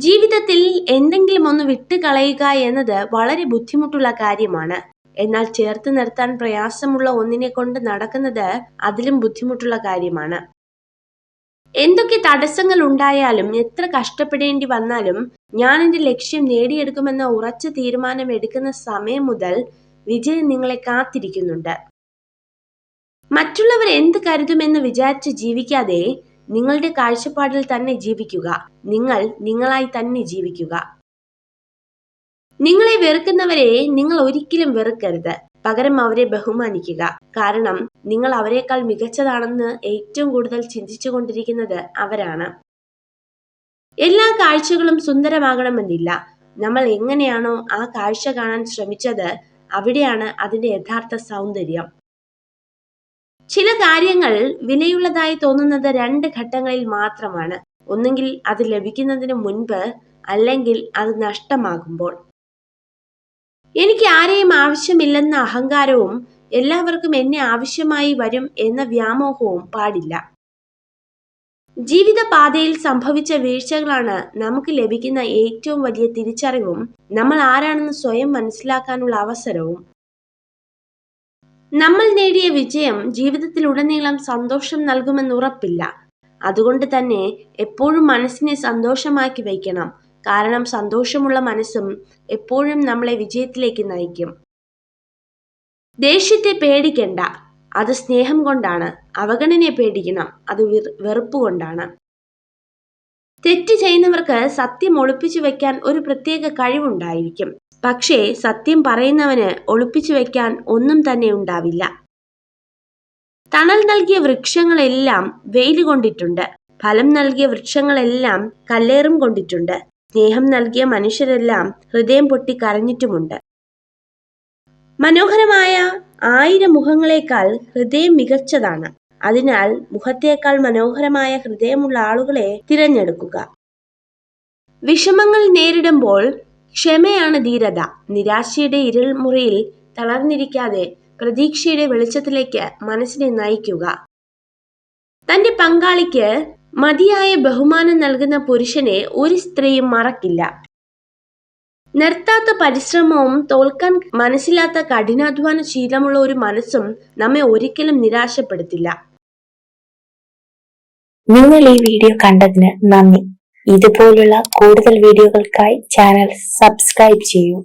ജീവിതത്തിൽ എന്തെങ്കിലും ഒന്ന് വിട്ടുകളയുക എന്നത് വളരെ ബുദ്ധിമുട്ടുള്ള കാര്യമാണ്. എന്നാൽ ചേർത്ത് നിർത്താൻ പ്രയാസമുള്ള ഒന്നിനെ കൊണ്ട് നടക്കുന്നത് അതിലും ബുദ്ധിമുട്ടുള്ള കാര്യമാണ്. എന്തൊക്കെ തടസ്സങ്ങൾ ഉണ്ടായാലും എത്ര കഷ്ടപ്പെടേണ്ടി വന്നാലും ഞാൻ എന്റെ ലക്ഷ്യം നേടിയെടുക്കുമെന്ന ഉറച്ച തീരുമാനം എടുക്കുന്ന സമയം മുതൽ വിജയം നിങ്ങളെ കാത്തിരിക്കുന്നുണ്ട്. മറ്റുള്ളവർ എന്ത് കരുതുമെന്ന് വിചാരിച്ച് ജീവിക്കാതെ നിങ്ങളുടെ കാഴ്ചപ്പാടിൽ തന്നെ ജീവിക്കുക. നിങ്ങൾ നിങ്ങളായി തന്നെ ജീവിക്കുക. നിങ്ങളെ വെറുക്കുന്നവരെ നിങ്ങൾ ഒരിക്കലും വെറുക്കരുത്. പകരം അവരെ ബഹുമാനിക്കുക. കാരണം നിങ്ങൾ അവരെക്കാൾ മികച്ചതാണെന്ന് ഏറ്റവും കൂടുതൽ ചിന്തിച്ചുകൊണ്ടിരിക്കുന്നത് അവരാണ്. എല്ലാ കാഴ്ചകളും സുന്ദരമാകണമെന്നില്ല. നമ്മൾ എങ്ങനെയാണോ ആ കാഴ്ച കാണാൻ ശ്രമിച്ചത് അവിടെയാണ് അതിന്റെ യഥാർത്ഥ സൗന്ദര്യം. ചില കാര്യങ്ങൾ വിലയുള്ളതായി തോന്നുന്നത് 2 ഘട്ടങ്ങളിൽ മാത്രമാണ്. ഒന്നുകിൽ അത് ലഭിക്കുന്നതിന് മുൻപ്, അല്ലെങ്കിൽ അത് നഷ്ടമാകുമ്പോൾ. എനിക്ക് ആരെയും ആവശ്യമില്ലെന്ന അഹങ്കാരവും എല്ലാവർക്കും എന്നെ ആവശ്യമായി വരും എന്ന വ്യാമോഹവും പാടില്ല. ജീവിതപാതയിൽ സംഭവിച്ച വീഴ്ചകളാണ് നമുക്ക് ലഭിക്കുന്ന ഏറ്റവും വലിയ തിരിച്ചറിവും നമ്മൾ ആരാണെന്ന് സ്വയം മനസ്സിലാക്കാനുള്ള അവസരവും. നമ്മൾ നേടിയ വിജയം ജീവിതത്തിലുടനീളം സന്തോഷം നൽകുമെന്ന് ഉറപ്പില്ല. അതുകൊണ്ട് തന്നെ എപ്പോഴും മനസ്സിനെ സന്തോഷമാക്കി വയ്ക്കണം. കാരണം സന്തോഷമുള്ള മനസ്സും എപ്പോഴും നമ്മളെ വിജയത്തിലേക്ക് നയിക്കും. ദേഷ്യത്തെ പേടിക്കണ്ട, അത് സ്നേഹം കൊണ്ടാണ്. അവഗണനയെ പേടിക്കണം, അത് വെറുപ്പ് കൊണ്ടാണ്. തെറ്റ് ചെയ്യുന്നവർക്ക് സത്യം ഒളിപ്പിച്ചു വെക്കാൻ ഒരു പ്രത്യേക കഴിവുണ്ടായിരിക്കും. പക്ഷേ സത്യം പറയുന്നവന് ഒളിപ്പിച്ചു വെക്കാൻ ഒന്നും തന്നെ ഉണ്ടാവില്ല. തണൽ നൽകിയ വൃക്ഷങ്ങളെല്ലാം വെയിൽ കൊണ്ടിട്ടുണ്ട്. ഫലം നൽകിയ വൃക്ഷങ്ങളെല്ലാം കല്ലേറും കൊണ്ടിട്ടുണ്ട്. സ്നേഹം നൽകിയ മനുഷ്യരെല്ലാം ഹൃദയം പൊട്ടി കരഞ്ഞിട്ടുമുണ്ട്. മനോഹരമായ 1000 മുഖങ്ങളെക്കാൾ ഹൃദയം മികച്ചതാണ്. അതിനാൽ മുഖത്തേക്കാൾ മനോഹരമായ ഹൃദയമുള്ള ആളുകളെ തിരഞ്ഞെടുക്കുക. വിഷമങ്ങൾ നേരിടുമ്പോൾ ക്ഷമയാണ് ധീരത. നിരാശയുടെ ഇരുൾമുറിയിൽ തളർന്നിരിക്കാതെ പ്രതീക്ഷയുടെ വെളിച്ചത്തിലേക്ക് മനസ്സിനെ നയിക്കുക. തന്റെ പങ്കാളിക്ക് മതിയായ ബഹുമാനം നൽകുന്ന പുരുഷനെ ഒരു സ്ത്രീയും മറക്കില്ല. നിർത്താത്ത പരിശ്രമവും തോൽക്കാൻ മനസ്സില്ലാത്ത കഠിനാധ്വാന ശീലമുള്ള ഒരു മനസ്സും നമ്മെ ഒരിക്കലും നിരാശപ്പെടുത്തില്ല. നിങ്ങൾ ഈ വീഡിയോ കണ്ടതിന് നന്ദി. ഇതുപോലുള്ള കൂടുതൽ വീഡിയോകൾക്കായി ചാനൽ സബ്സ്ക്രൈബ് ചെയ്യൂ.